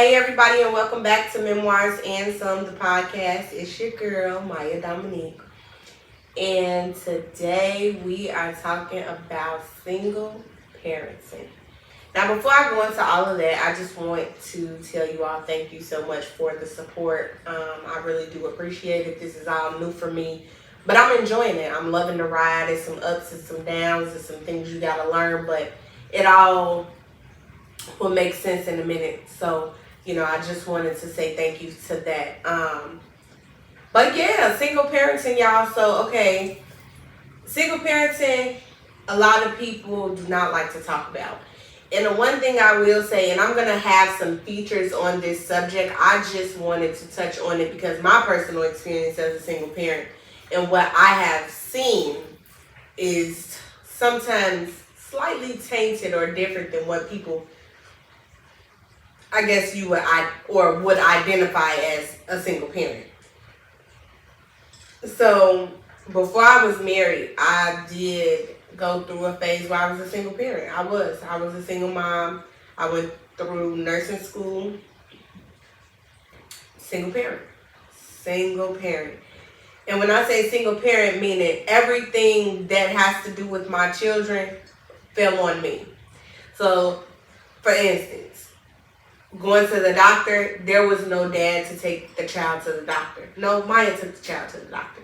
Hey everybody, and welcome back to Memoirs and Some, the podcast. It's your girl, Myia Dominique. And today we are talking about single parenting. Now, before I go into all of that, I just want to tell you all thank you so much for the support. I really do appreciate it. This is all new for me, but I'm enjoying it. I'm loving the ride. There's some ups and some downs and some things you got to learn, but it all will make sense in a minute. So, I just wanted to say thank you to that. But yeah, single parenting, y'all. So, okay, single parenting, a lot of people do not like to talk about. And the one thing I will say, and I'm going to have some features on this subject, I just wanted to touch on it because my personal experience as a single parent and what I have seen is sometimes slightly tainted or different than what people, I guess you would identify as a single parent. So before I was married, I did go through a phase where I was a single parent. I was a single mom. I went through nursing school. Single parent. And when I say single parent, meaning everything that has to do with my children fell on me. So, for instance, going to the doctor, there was no dad to take the child to the doctor. No, Myia took the child to the doctor.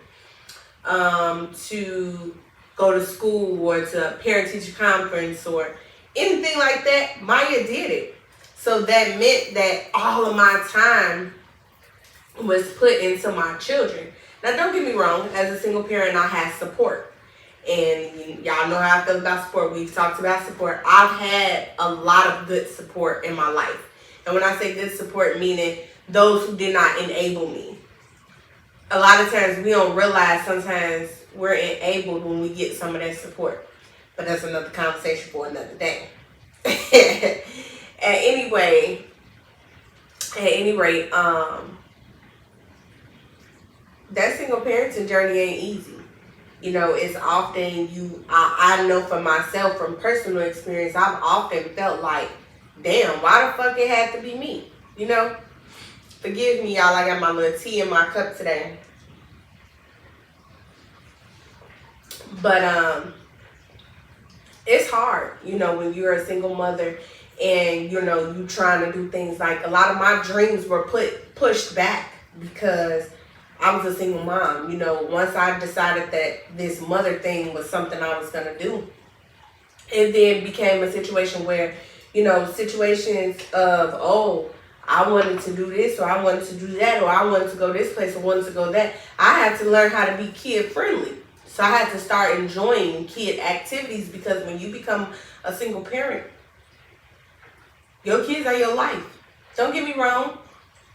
To go to school or to a parent-teacher conference or anything like that, Myia did it. So that meant that all of my time was put into my children. Now, don't get me wrong, as a single parent, I had support. And y'all know how I feel about support. We've talked about support. I've had a lot of good support in my life. And when I say good support, meaning those who did not enable me. A lot of times we don't realize sometimes we're enabled when we get some of that support. But that's another conversation for another day. At any rate, that single parenting journey ain't easy. It's often I know for myself from personal experience, I've often felt like, damn, why the fuck it had to be me? Forgive me, y'all. I got my little tea in my cup today. But it's hard, when you're a single mother and you trying to do things. Like a lot of my dreams were pushed back because I was a single mom. Once I decided that this mother thing was something I was gonna do, it then became a situation where situations of, I wanted to do this, or I wanted to do that, or I wanted to go this place, or wanted to go that. I had to learn how to be kid friendly. So I had to start enjoying kid activities because when you become a single parent, your kids are your life. Don't get me wrong.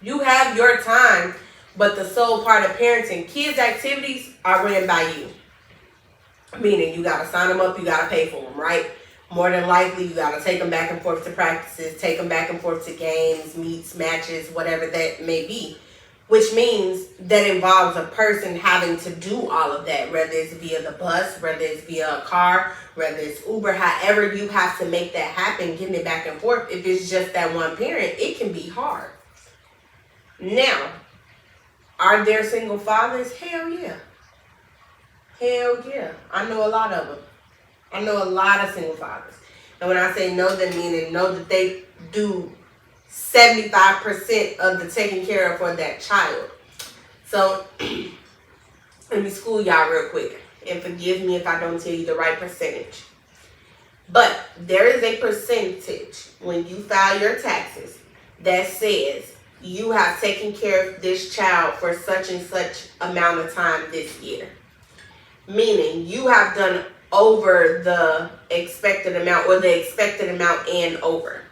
You have your time, but the sole part of parenting, kids activities are ran by you. Meaning you got to sign them up, you got to pay for them, right? More than likely, you got to take them back and forth to practices, take them back and forth to games, meets, matches, whatever that may be. Which means that involves a person having to do all of that, whether it's via the bus, whether it's via a car, whether it's Uber, however you have to make that happen, getting it back and forth. If it's just that one parent, it can be hard. Now, are there single fathers? Hell yeah. Hell yeah. I know a lot of them. I know a lot of single fathers. And when I say know them, meaning know that they do 75% of the taking care of for that child. So, let me school y'all real quick. And forgive me if I don't tell you the right percentage. But there is a percentage when you file your taxes that says you have taken care of this child for such and such amount of time this year. Meaning you have done over the expected amount or the expected amount and over.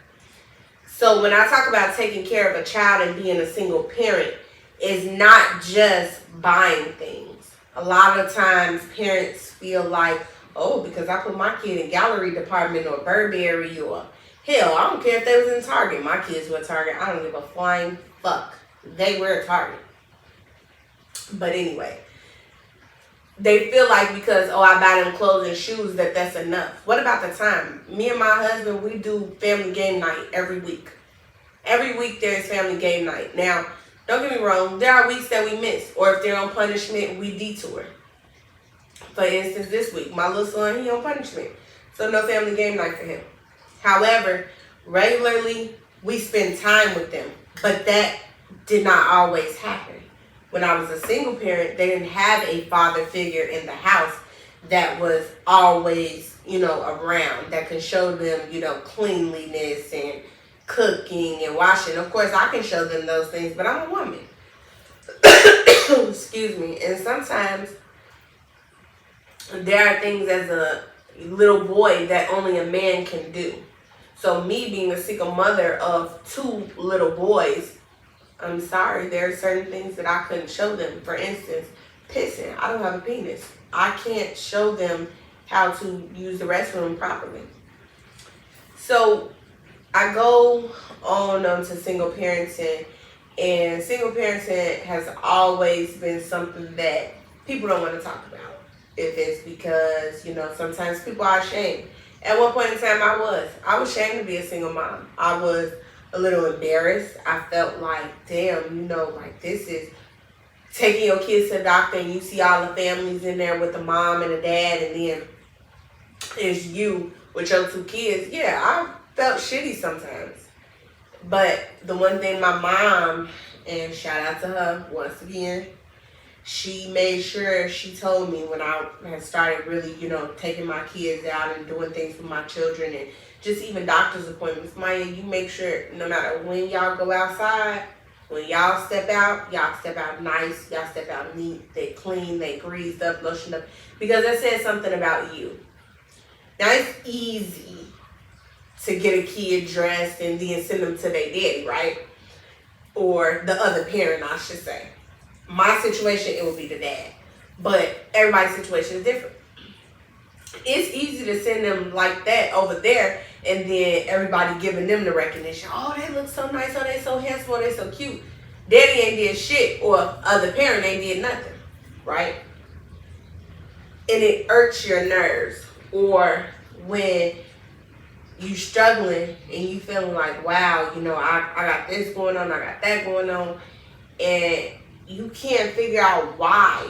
So when I talk about taking care of a child and being a single parent, it's not just buying things. A lot of times parents feel like, because I put my kid in gallery department or Burberry or hell, I don't care if they was in Target. My kids were Target. I don't give a flying fuck. They were Target. But anyway, they feel like because, I buy them clothes and shoes that's enough. What about the time? Me and my husband, we do family game night every week. Every week there's family game night. Now, don't get me wrong, there are weeks that we miss, or if they're on punishment, we detour. For instance, this week, my little son, he on punishment. So no family game night for him. However, regularly, we spend time with them. But that did not always happen. When I was a single parent, they didn't have a father figure in the house that was always, around, that can show them, cleanliness and cooking and washing. Of course, I can show them those things, but I'm a woman. Excuse me. And sometimes there are things as a little boy that only a man can do. So me being a single mother of 2 little boys, I'm sorry, there are certain things that I couldn't show them. For instance, pissing. I don't have a penis. I can't show them how to use the restroom properly. So I go on to single parenting, and single parenting has always been something that people don't want to talk about. If it's because, sometimes people are ashamed. At one point in time, I was ashamed to be a single mom. I was a little embarrassed. I felt like, damn, this is taking your kids to the doctor and you see all the families in there with the mom and the dad, and then it's you with your 2 kids. Yeah, I felt shitty sometimes. But the one thing my mom, and shout out to her once again, she made sure, she told me when I had started really, taking my kids out and doing things with my children and just even doctor's appointments. Myia, you make sure no matter when y'all go outside, when y'all step out nice, y'all step out neat, they clean, they greased up, lotioned up, because that says something about you. Now, it's easy to get a kid dressed and then send them to their daddy, right? Or the other parent, I should say. My situation, it would be the dad. But everybody's situation is different. It's easy to send them like that over there, and then everybody giving them the recognition. Oh, they look so nice. Oh, they so handsome. Oh, they so cute. Daddy ain't did shit, or other parent ain't did nothing, right? And it irks your nerves. Or when you struggling and you feeling like, wow, I got this going on, I got that going on, and you can't figure out why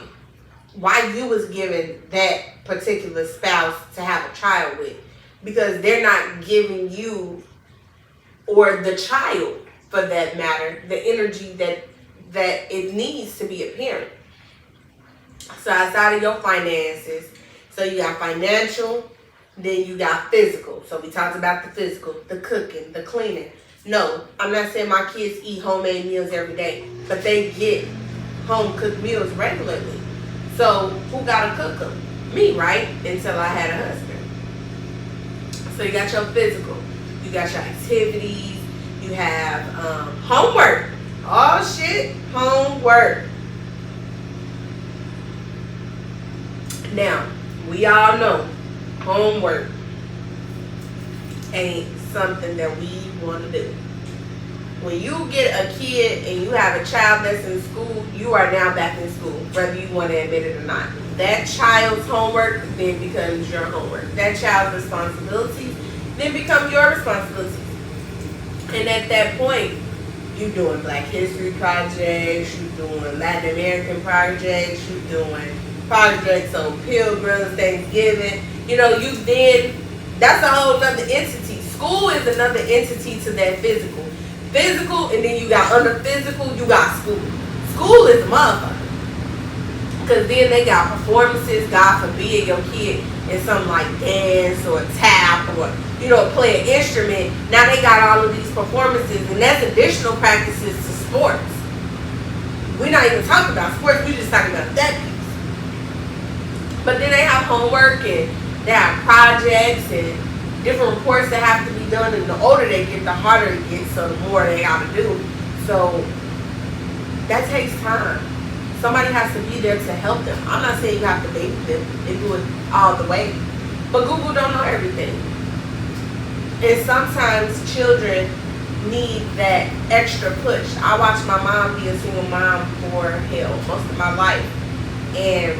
you was given that particular spouse to have a child with, because they're not giving you, or the child for that matter, the energy that it needs to be a parent. So outside of your finances, so you got financial, then you got physical. So we talked about the physical, the cooking, the cleaning. No, I'm not saying my kids eat homemade meals every day, but they get home cooked meals regularly. So who gotta cook them? Me, right? Until I had a husband. So you got your physical, you got your activities, you have homework. Oh shit, homework. Now, we all know homework ain't something that we want to do. When you get a kid and you have a child that's in school, you are now back in school, whether you want to admit it or not. That child's homework then becomes your homework. That child's responsibility then becomes your responsibility. And at that point, you doing Black History projects, you doing Latin American projects, you doing projects on Pilgrims, Thanksgiving. That's a whole other entity. School is another entity to that physical. Physical, and then you got under physical, you got school. School is a motherfucker. Because then they got performances, God forbid your kid is something like dance or tap or, play an instrument. Now they got all of these performances, and that's additional practices to sports. We're not even talking about sports, we're just talking about that piece. But then they have homework, and they have projects, and different reports that have to be done, and the older they get, the harder it gets, so the more they got to do. So that takes time. Somebody has to be there to help them. I'm not saying you have to baby them and do it all the way, but Google don't know everything. And sometimes children need that extra push. I watched my mom be a single mom for most of my life, and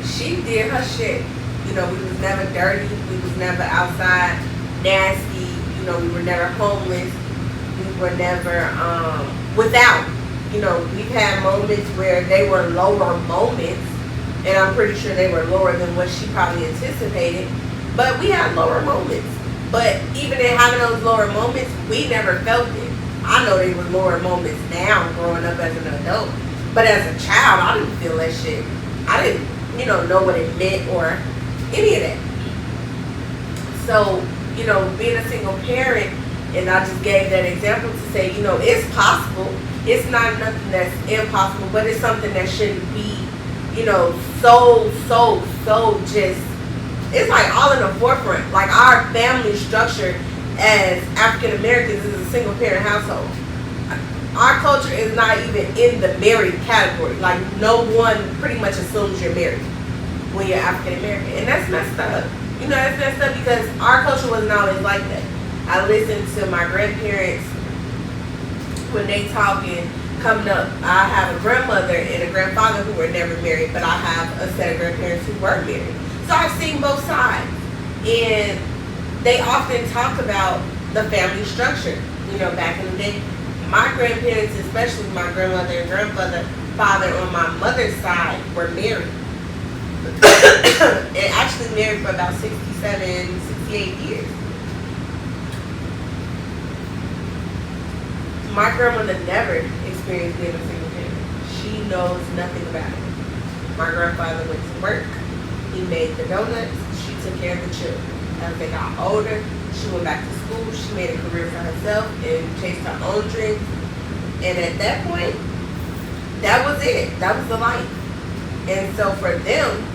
she did her shit. We was never dirty. We was never outside nasty, we were never homeless. We were never without. We've had moments where they were lower moments, and I'm pretty sure they were lower than what she probably anticipated. But we had lower moments. But even in having those lower moments, we never felt it. I know they were lower moments now growing up as an adult. But as a child, I didn't feel that shit. I didn't, know what it meant or any of that. So, being a single parent, and I just gave that example to say, it's possible. It's not nothing that's impossible, but it's something that shouldn't be, so just, it's like all in the forefront. Like our family structure as African Americans is a single parent household. Our culture is not even in the married category. Like no one pretty much assumes you're married when you're African American. And that's messed up. That's messed up because our culture wasn't always like that. I listened to my grandparents when they talking coming up. I have a grandmother and a grandfather who were never married, but I have a set of grandparents who were married. So I've seen both sides. And they often talk about the family structure. Back in the day, my grandparents, especially my grandmother and father on my mother's side were married. And actually married for about 67, 68 years. My grandmother never experienced being a single parent. She knows nothing about it. My grandfather went to work. He made the donuts. She took care of the children. As they got older, she went back to school. She made a career for herself and chased her own dreams. And at that point, that was it. That was the life. And so for them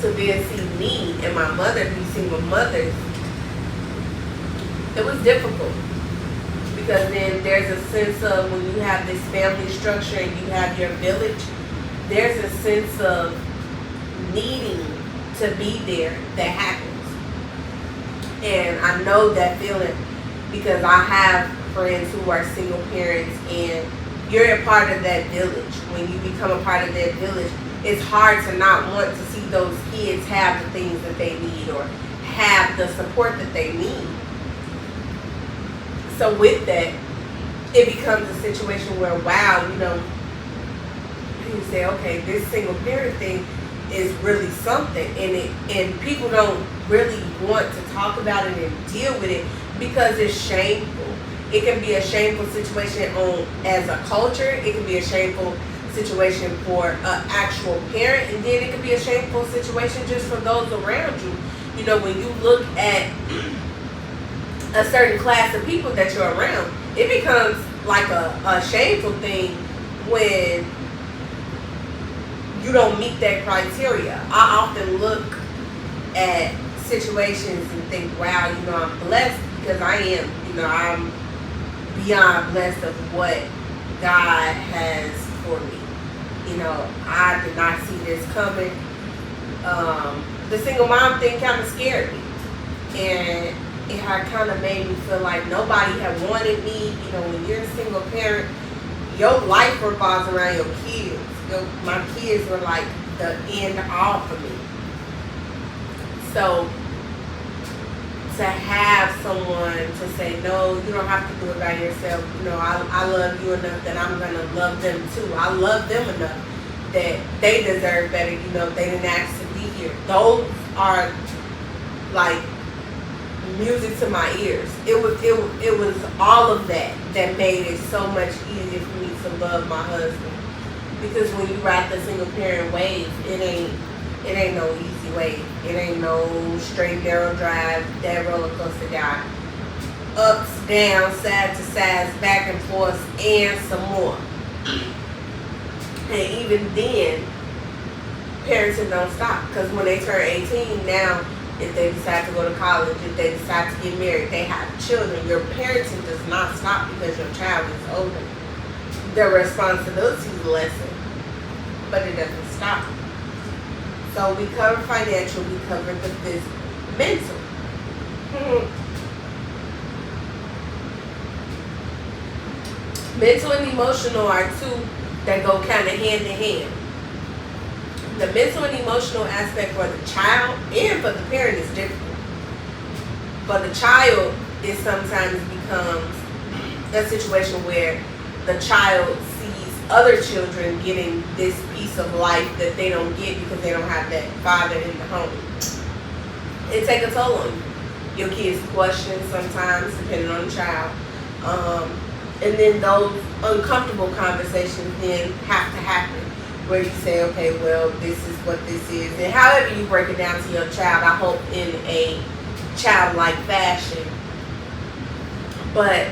to then see me and my mother be single mothers, it was difficult. Because then there's a sense of when you have this family structure and you have your village, there's a sense of needing to be there that happens. And I know that feeling because I have friends who are single parents and you're a part of that village. When you become a part of that village, it's hard to not want to see those kids have the things that they need or have the support that they need. So with that, it becomes a situation where, wow, you say, okay, this single parent thing is really something, and people don't really want to talk about it and deal with it because it's shameful. It can be a shameful situation as a culture. It can be a shameful situation for an actual parent, and then it can be a shameful situation just for those around you. When you look at a certain class of people that you're around, it becomes like a shameful thing when you don't meet that criteria. I often look at situations and think, wow, I'm blessed because I am. I'm beyond blessed of what God has for me. I did not see this coming. The single mom thing kind of scared me. And it had kind of made me feel like nobody had wanted me. When you're a single parent, your life revolves around your kids. My kids were like the end all for me. So to have someone to say, no, you don't have to do it by yourself. I love you enough that I'm going to love them too. I love them enough that they deserve better. They didn't ask to be here. Those are like music to my ears. It was all of that made it so much easier for me to love my husband. Because when you ride the single parent wave, it ain't no easy wave. It ain't no straight narrow drive, that roller coaster guy. Ups, downs, side to sides, back and forth, and some more. And even then, parenting don't stop. Because when they turn 18 now, if they decide to go to college, if they decide to get married, they have children. Your parenting does not stop because your child is older. Their responsibilities lessen, but it doesn't stop. So we cover financial, we cover the physical, mental. Mental and emotional are two that go kind of hand in hand. The mental and emotional aspect for the child and for the parent is different. For the child, it sometimes becomes a situation where the child sees other children getting this piece of life that they don't get because they don't have that father in the home. It takes a toll on you. Your kids question sometimes, depending on the child. And then those uncomfortable conversations then have to happen, where you say, okay, well, this is what this is. And however you break it down to your child, I hope in a childlike fashion. But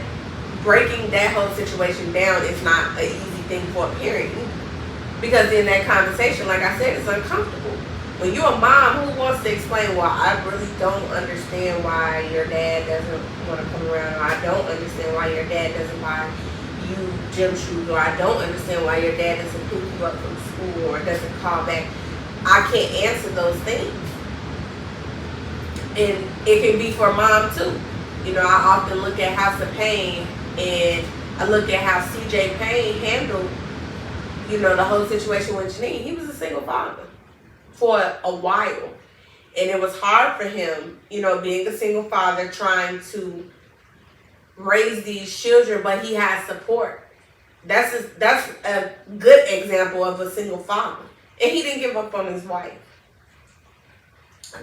breaking that whole situation down is not an easy thing for a parent, because in that conversation, like I said, it's uncomfortable. When you're a mom, who wants to explain, well, I really don't understand why your dad doesn't want to come around, or I don't understand why your dad doesn't buy you gym shoes, or I don't understand why your dad doesn't pick you up from school or doesn't call back. I can't answer those things. And it can be for mom too. You know, I often look at House of Pain, and I look at how CJ Payne handled, you know, the whole situation with Janine. He was a single father for a while. And it was hard for him, you know, being a single father, trying to raise these children, but he had support. That's a good example of a single father. And he didn't give up on his wife.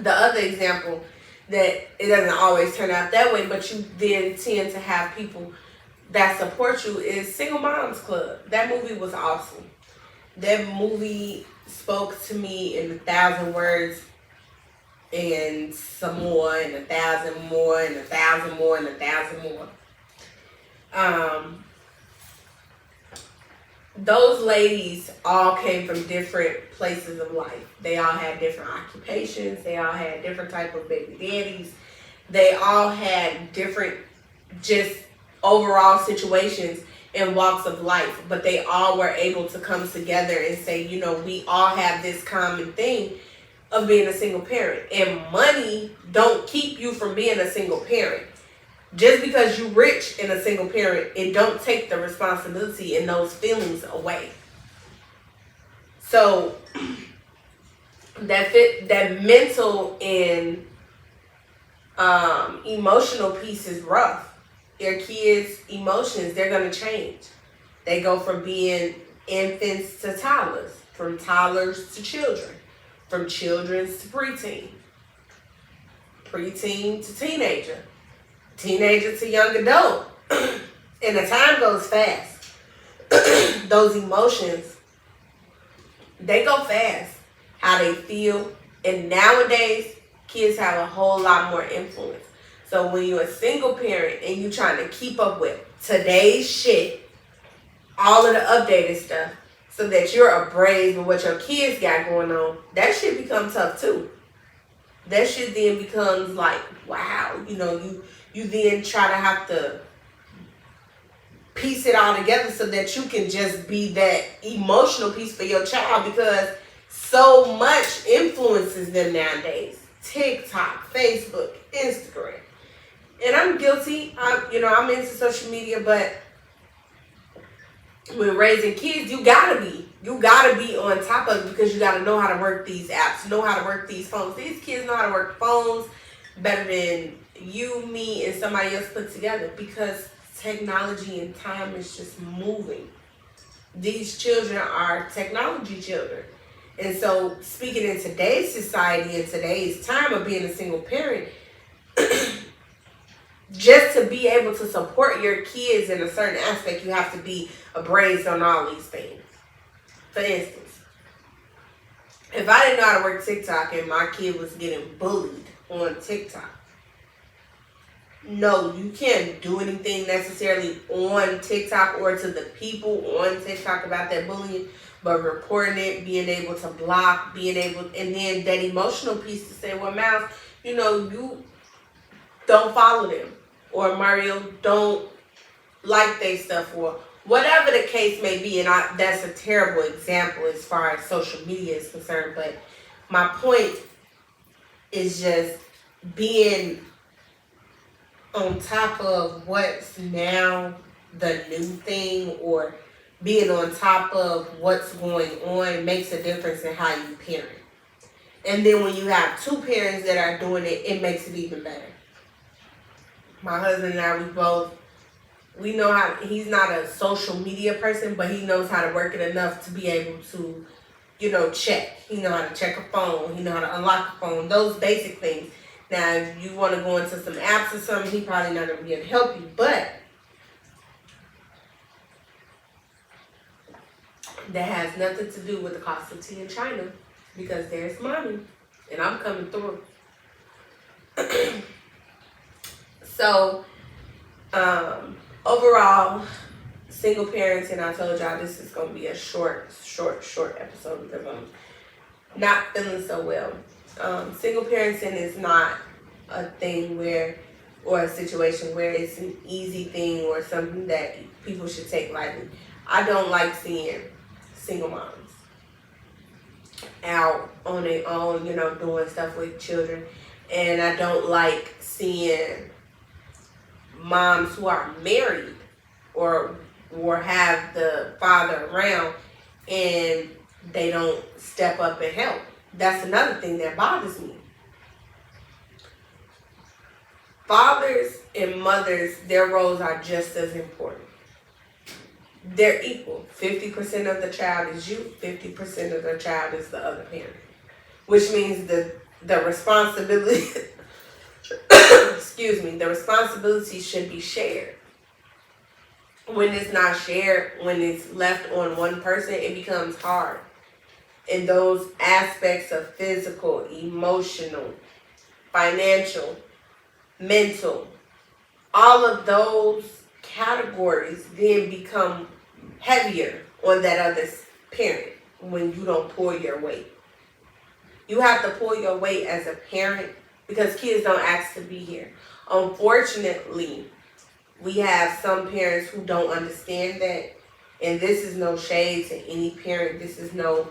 The other example, that it doesn't always turn out that way, but you then tend to have people that support you, is Single Moms Club. That movie was awesome. That movie spoke to me in 1,000 words and some more, and 1,000 more, and 1,000 more, and 1,000 more. Those ladies all came from different places of life. They all had different occupations. They all had different type of baby daddies. They all had different just overall situations and walks of life. But they all were able to come together and say, you know, we all have this common thing of being a single parent. And money don't keep you from being a single parent. Just because you're rich and a single parent, it don't take the responsibility and those feelings away. So that mental and emotional piece is rough. Your kids' emotions, they're going to change. They go from being infants to toddlers, from toddlers to children, from children to preteen, preteen to teenager, teenager to young adult. And the time goes fast. Those emotions, they go fast. How they feel. And nowadays, kids have a whole lot more influence. So when you're a single parent and you're trying to keep up with today's shit, all of the updated stuff, so that you're abreast with what your kids got going on, that shit becomes tough too. That shit then becomes like, wow, you know, you then try to have to piece it all together so that you can just be that emotional piece for your child, because so much influences them nowadays. TikTok, Facebook, Instagram. And I'm guilty. I'm into social media, but when raising kids, you gotta be on top of it, because you gotta know how to work these apps, know how to work these phones. These kids know how to work phones better than you, me, and somebody else put together, because technology and time is just moving. These children are technology children. And so, speaking in today's society and today's time of being a single parent, just to be able to support your kids in a certain aspect, you have to be abreast on all these things. For instance, if I didn't know how to work TikTok and my kid was getting bullied on TikTok, no, you can't do anything necessarily on TikTok or to the people on TikTok about that bullying, but reporting it, being able to block, and then that emotional piece to say, well, Miles, you know, you don't follow them, or Mario, don't like their stuff, or whatever the case may be. And that's a terrible example as far as social media is concerned, but my point is just being on top of what's now the new thing, or being on top of what's going on makes a difference in how you parent. And then when you have two parents that are doing it, it makes it even better. My husband and I, we know how, he's not a social media person, but he knows how to work it enough to be able to, check. He know how to check a phone. He know how to unlock a phone. Those basic things. Now, if you want to go into some apps or something, he probably not going to be able to help you. But that has nothing to do with the cost of tea in China, because there's mommy, and I'm coming through. So, overall, single parents, and I told y'all this is going to be a short episode because I'm not feeling so well. Single parenting is not a thing or a situation where it's an easy thing or something that people should take lightly. I don't like seeing single moms out on their own, doing stuff with children. And I don't like seeing moms who are married or have the father around and they don't step up and help. That's another thing that bothers me. Fathers and mothers, their roles are just as important. They're equal. 50% of the child is you, 50% of the child is the other parent. Which means the responsibility, the responsibility should be shared. When it's not shared, when it's left on one person, it becomes hard. And those aspects of physical, emotional, financial, mental, all of those categories then become heavier on that other parent when you don't pull your weight. You have to pull your weight as a parent because kids don't ask to be here. Unfortunately, we have some parents who don't understand that, and this is no shade to any parent. This is no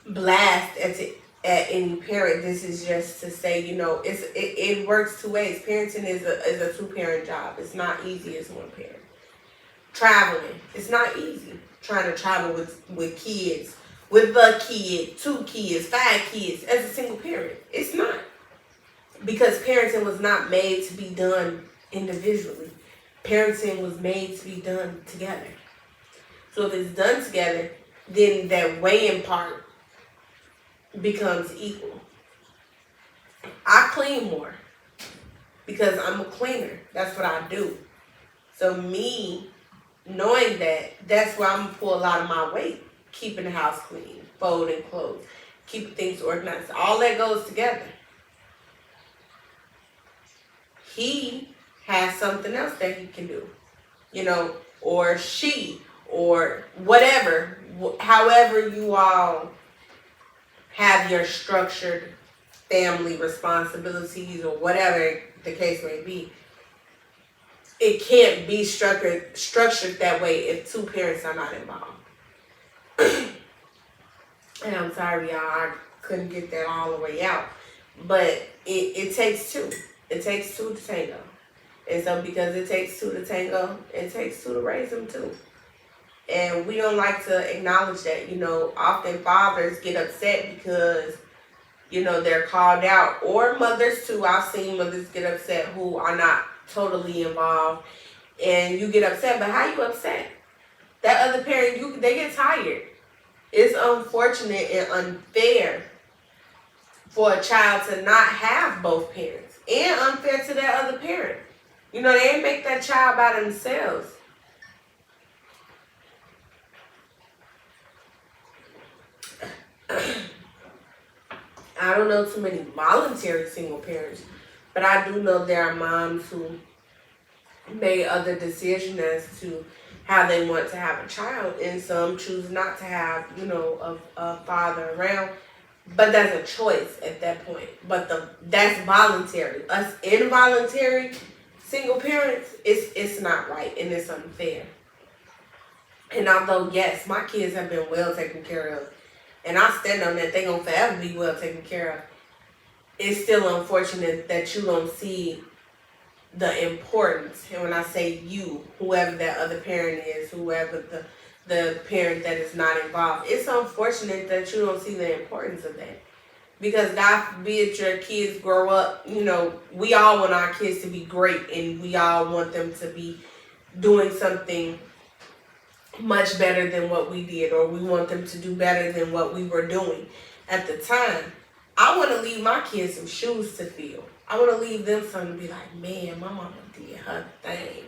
blast at any parent. This is just to say, it works two ways. Parenting is a two-parent job. It's not easy as one parent. Traveling, it's not easy. Trying to travel with kids, with the kid, 2 kids, 5 kids, as a single parent. It's not. Because parenting was not made to be done individually. Parenting was made to be done together. So if it's done together, then that weighing part becomes equal. I clean more because I'm a cleaner. That's what I do. So me knowing that, that's where I'm going to pull a lot of my weight. Keeping the house clean, folding clothes, keeping things organized. All that goes together. He has something else that he can do, or she, or whatever, however you all have your structured family responsibilities or whatever the case may be. It can't be structured that way if 2 parents are not involved. And I'm sorry, y'all, I couldn't get that all the way out. But it takes 2. It takes 2 to tango. And so because it takes 2 to tango, it takes 2 to raise them too. And we don't like to acknowledge that. Often fathers get upset because, they're called out. Or mothers too. I've seen mothers get upset who are not totally involved. And you get upset, but how you upset? That other parent, they get tired. It's unfortunate and unfair for a child to not have both parents. And unfair to that other parent. They ain't make that child by themselves. I don't know too many voluntary single parents, but I do know there are moms who made other decisions as to how they want to have a child, and some choose not to have, a father around. But that's a choice at that point. But that's voluntary. Us involuntary single parents, it's not right and it's unfair. And although, yes, my kids have been well taken care of, and I stand on that, they're going to forever be well taken care of, it's still unfortunate that you don't see the importance. And when I say you, whoever that other parent is, whoever the parent that is not involved, it's unfortunate that you don't see the importance of that. Because God forbid your kids grow up, we all want our kids to be great, and we all want them to be doing something much better than what we did, or we want them to do better than what we were doing at the time. I want to leave my kids some shoes to fill. I want to leave them something to be like, man, my mama did her thing.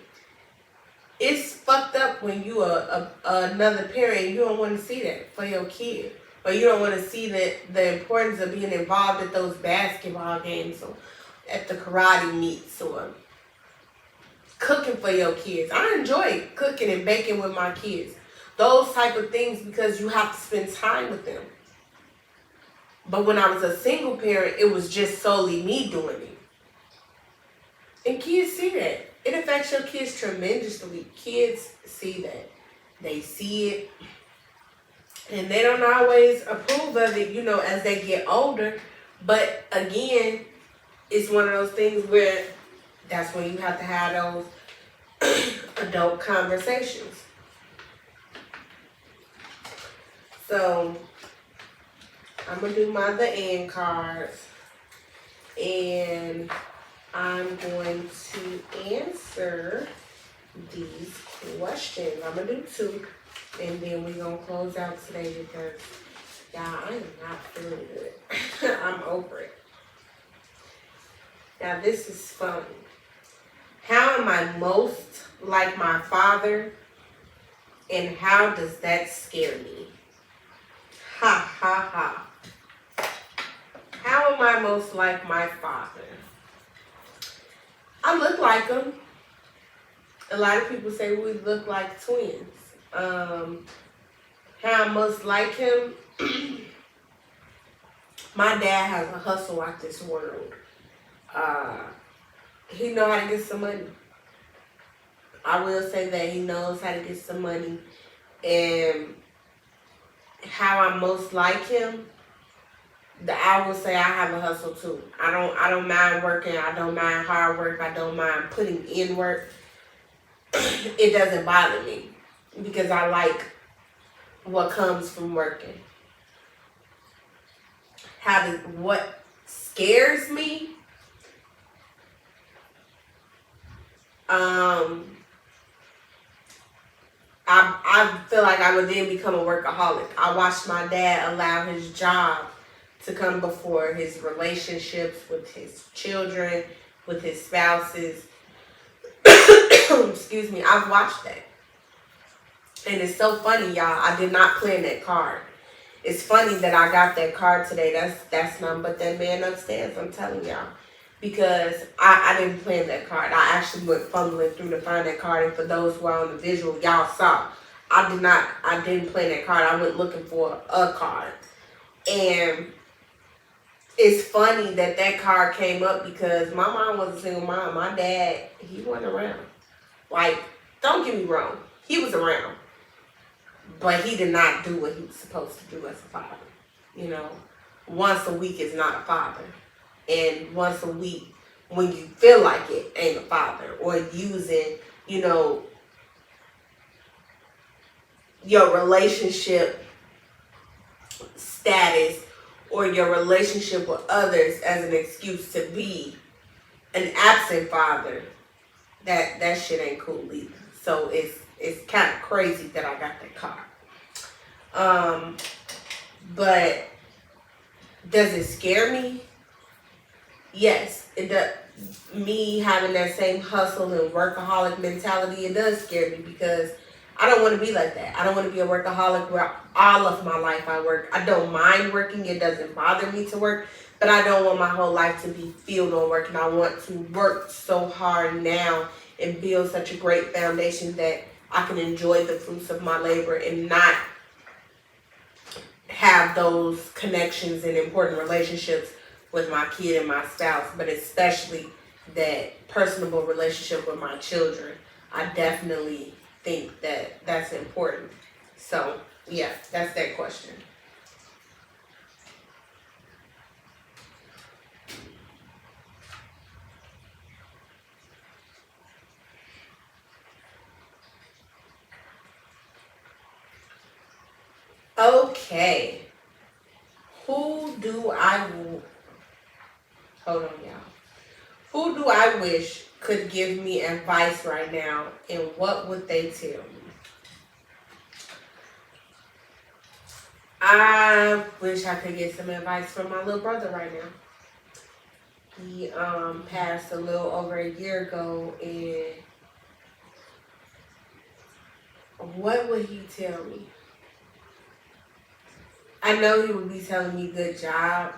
It's fucked up when you are another parent, you don't want to see that for your kid. Or you don't want to see the importance of being involved at those basketball games, or at the karate meets, or cooking for your kids. I enjoy cooking and baking with my kids. Those type of things, because you have to spend time with them. But when I was a single parent, it was just solely me doing it. And kids see that. It affects your kids tremendously. Kids see that. They see it. And they don't always approve of it, as they get older. But again, it's one of those things where that's when you have to have those adult conversations. So I'm going to do my the end cards. And I'm going to answer these questions. I'm going to do 2. And then we're going to close out today because, y'all, I am not feeling good. I'm over it. Now, this is fun. How am I most like my father? And how does that scare me? Ha, ha, ha. How am I most like my father? I look like him. A lot of people say we look like twins. How I most like him? My dad has a hustle out this world. He know how to get some money. I will say that he knows how to get some money. And how I most like him, I will say I have a hustle too. I don't mind working. I don't mind hard work. I don't mind putting in work. It doesn't bother me because I like what comes from working. What scares me? I feel like I would then become a workaholic. I watched my dad allow his job to come before his relationships with his children, with his spouses. Excuse me, I've watched that. And it's so funny, y'all. I did not plan that card. It's funny that I got that card today. That's nothing but that man upstairs, I'm telling y'all. Because I didn't plan that card. I actually went fumbling through to find that card. And for those who are on the visual, y'all saw. I didn't plan that card. I went looking for a card. And it's funny that card came up because my mom was a single mom. My dad, he wasn't around. Like, don't get me wrong. He was around. But he did not do what he was supposed to do as a father. Once a week is not a father. And once a week, when you feel like it, ain't a father. Or using, your relationship status or your relationship with others as an excuse to be an absent father. That shit ain't cool either. So it's kind of crazy that I got that card. But does it scare me? Yes, it does. Me having that same hustle and workaholic mentality, it does scare me because I don't want to be like that. I don't want to be a workaholic where all of my life I work. I don't mind working. It doesn't bother me to work. But I don't want my whole life to be filled on work. And I want to work so hard now and build such a great foundation that I can enjoy the fruits of my labor and not have those connections and important relationships with my kid and my spouse, but especially that personable relationship with my children. I definitely think that that's important. So, yeah, that's that question. Okay. Who do I hold on, y'all? Who do I wish could give me advice right now, and what would they tell me? I wish I could get some advice from my little brother right now. He passed a little over a year ago, and what would he tell me? I know he would be telling me good job,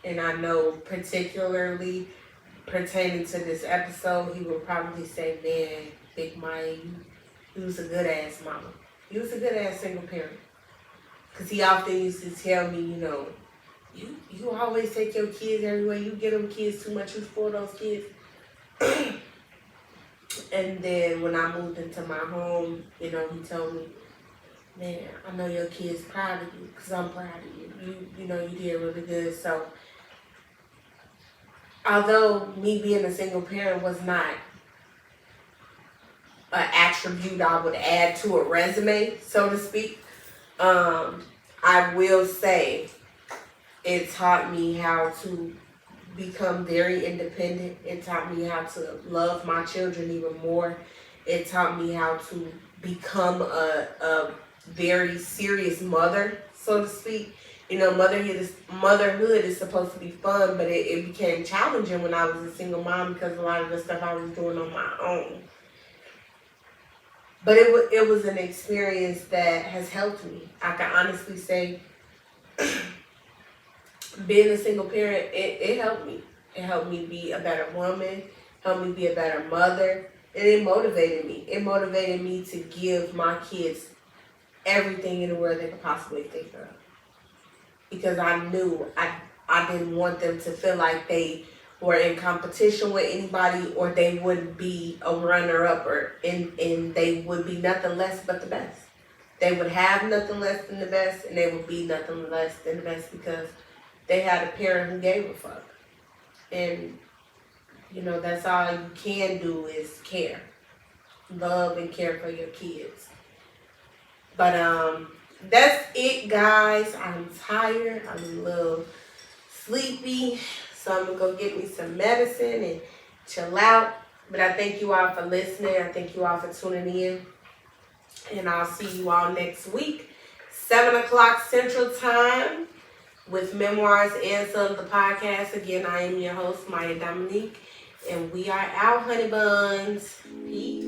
and I know particularly pertaining to this episode, he would probably say, man, Big Myia, you was a good ass mama. You was a good ass single parent. Because he often used to tell me, you always take your kids everywhere. You get them kids too much. You spoil those kids. And then when I moved into my home, he told me, man, I know your kids proud of you because I'm proud of you. You did really good. So although me being a single parent was not an attribute I would add to a resume, so to speak, I will say it taught me how to become very independent. It taught me how to love my children even more. It taught me how to become a very serious mother, so to speak. Motherhood is supposed to be fun, but it became challenging when I was a single mom because a lot of the stuff I was doing on my own. But it was an experience that has helped me. I can honestly say being a single parent, it helped me. It helped me be a better woman, helped me be a better mother, and it motivated me. It motivated me to give my kids everything in the world they could possibly think of. Because I knew I didn't want them to feel like they were in competition with anybody, or they would be a runner-up, and they would be nothing less but the best. They would have nothing less than the best, and they would be nothing less than the best because they had a parent who gave a fuck. And, that's all you can do is care. Love and care for your kids. But that's it, guys. I'm tired. I'm a little sleepy. So I'm going to go get me some medicine and chill out. But I thank you all for listening. I thank you all for tuning in. And I'll see you all next week, 7 o'clock Central Time, with Memoirs and Sons, the podcast. Again, I am your host, Myia Dominique. And we are out, honey buns. Peace.